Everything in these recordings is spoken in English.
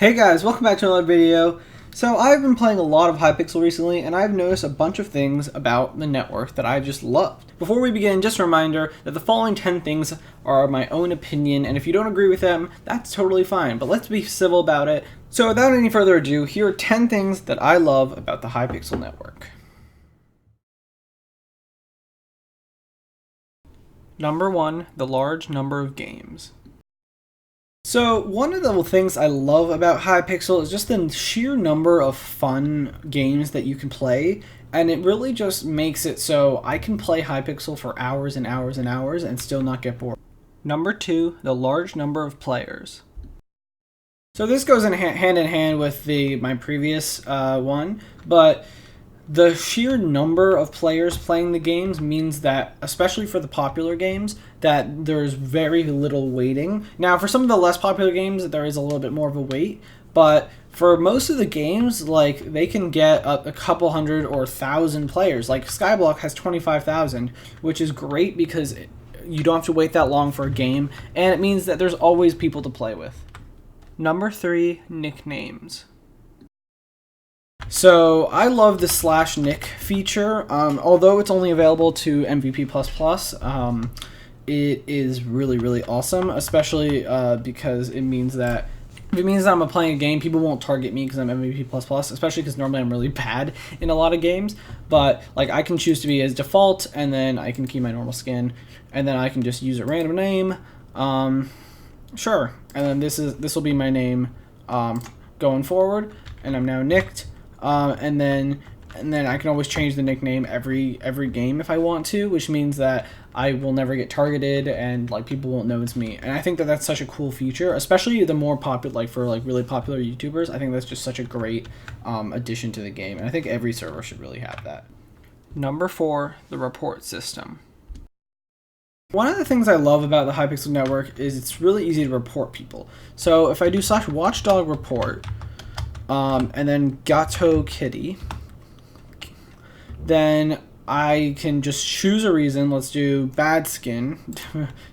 Hey guys, welcome back to another video. So I've been playing a lot of Hypixel recently, and I've noticed a bunch of things about the network that I just loved. Before we begin, just a reminder that the following 10 things are my own opinion, and if you don't agree with them, that's totally fine, but let's be civil about it. So without any further ado, here are 10 things that I love about the Hypixel network. Number 1, the large number of games. So one of the things I love about Hypixel is just the sheer number of fun games that you can play, and it really just makes it so I can play Hypixel for hours and hours and hours and still not get bored. Number 2, the large number of players. So this goes in hand with my previous one, but the sheer number of players playing the games means that, especially for the popular games, that there's very little waiting. Now, for some of the less popular games, there is a little bit more of a wait, but for most of the games, like, they can get a couple hundred or 1,000 players. Like, Skyblock has 25,000, which is great because you don't have to wait that long for a game, and it means that there's always people to play with. Number 3, nicknames. So I love the /nick feature. Although it's only available to MVP++, it is really awesome, especially because it means that if it means that I'm playing a game, people won't target me because I'm MVP++, especially because normally I'm really bad in a lot of games. But like, I can choose to be as default, and then I can keep my normal skin, and then I can just use a random name. Sure, and then this will be my name going forward, and I'm now nicked. And then I can always change the nickname every game if I want to, which means that I will never get targeted and like people won't know it's me. And I think that that's such a cool feature, especially the more popular, like for like really popular YouTubers. I think that's just such a great addition to the game, and I think every server should really have that. Number 4, the report system. One of the things I love about the Hypixel network is it's really easy to report people. So if I do /watchdog report, and then Gato Kitty, then I can just choose a reason. Let's do bad skin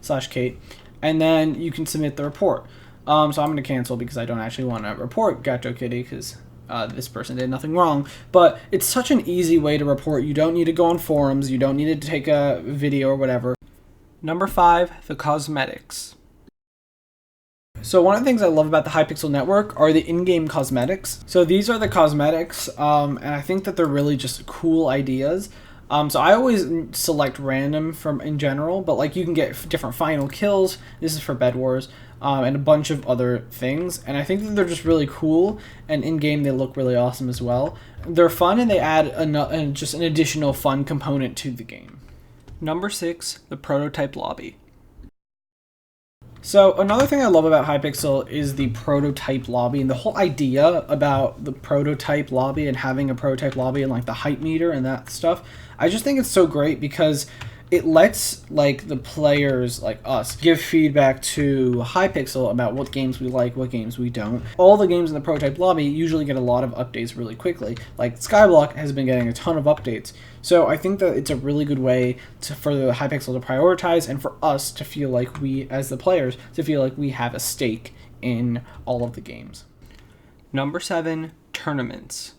/Kate, and then you can submit the report. So I'm going to cancel because I don't actually want to report Gato Kitty because this person did nothing wrong. But it's such an easy way to report. You don't need to go on forums. You don't need to take a video or whatever. Number 5, the cosmetics. So one of the things I love about the Hypixel network are the in-game cosmetics. So these are the cosmetics, and I think that they're really just cool ideas. So I always select random in general, but like you can get different final kills. This is for Bed Wars, and a bunch of other things. And I think that they're just really cool, and in-game they look really awesome as well. They're fun, and they add just an additional fun component to the game. Number 6, the prototype lobby. So another thing I love about Hypixel is the prototype lobby, and the whole idea about the prototype lobby and having a prototype lobby and like the hype meter and that stuff. I just think it's so great because it lets like the players like us give feedback to Hypixel about what games we like, what games we don't. All the games in the prototype lobby usually get a lot of updates really quickly. Like Skyblock has been getting a ton of updates. So I think that it's a really good way for the Hypixel to prioritize and for us to feel like we, as the players, to feel like we have a stake in all of the games. Number 7, tournaments.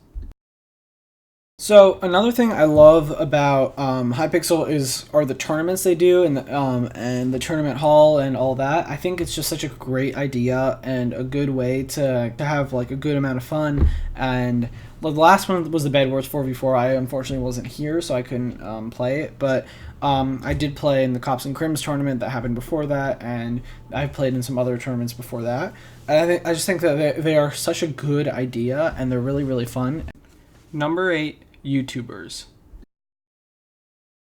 So another thing I love about Hypixel are the tournaments they do and the tournament hall and all that. I think it's just such a great idea and a good way to have like a good amount of fun. And the last one was the Bed Wars 4v4. I unfortunately wasn't here, so I couldn't play it, but I did play in the Cops and Crims tournament that happened before that, and I played in some other tournaments before that. And I just think that they are such a good idea, and they're really fun. Number 8, YouTubers.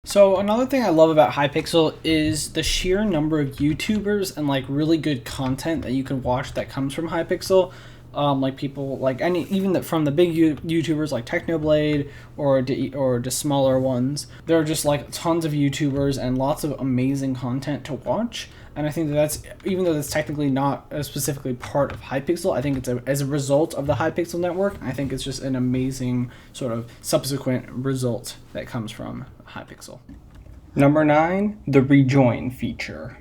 So another thing I love about Hypixel is the sheer number of YouTubers and like really good content that you can watch that comes from Hypixel. Like people like even from the big YouTubers like Technoblade or the smaller ones. There are just like tons of YouTubers and lots of amazing content to watch. And I think that's, even though that's technically not specifically part of Hypixel, I think it's as a result of the Hypixel network. I think it's just an amazing sort of subsequent result that comes from Hypixel. Number 9, the REJOIN feature.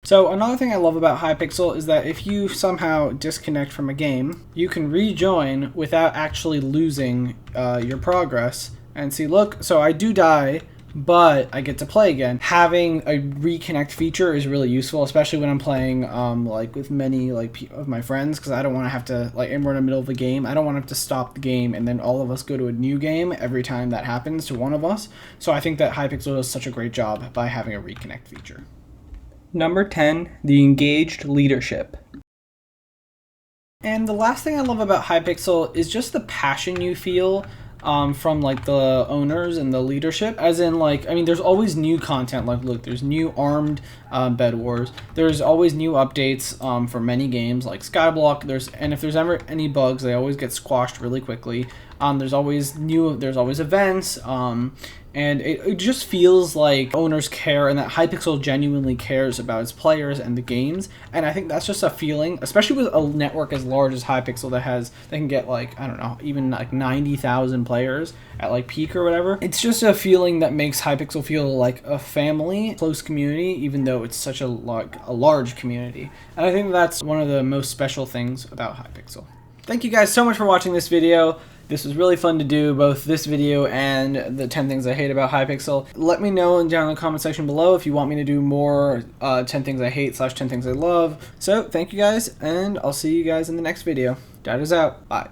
So another thing I love about Hypixel is that if you somehow disconnect from a game, you can rejoin without actually losing your progress. And see, look, so I do die, but I get to play again. Having a reconnect feature is really useful, especially when I'm playing like with many of my friends, because I don't want to have to, like, and we're in the middle of a game, I don't want to have to stop the game and then all of us go to a new game every time that happens to one of us. So I think that Hypixel does such a great job by having a reconnect feature. Number 10, the engaged leadership. And the last thing I love about Hypixel is just the passion you feel from like the owners and the leadership, as in, like, I mean, there's always new content. Like, look, there's new armed bed wars, there's always new updates for many games like Skyblock, and if there's ever any bugs, they always get squashed really quickly. There's always events, and it just feels like owners care and that Hypixel genuinely cares about its players and the games. And I think that's just a feeling, especially with a network as large as Hypixel that can get, like, I don't know, even like 90,000 players at like peak or whatever. It's just a feeling that makes Hypixel feel like a family, close community, even though it's such a large community. And I think that's one of the most special things about Hypixel. Thank you guys so much for watching this video. This was really fun to do, both this video and the 10 things I hate about Hypixel. Let me know down in the comment section below if you want me to do more 10 things I hate / 10 things I love. So thank you guys, and I'll see you guys in the next video. Dad is out. Bye.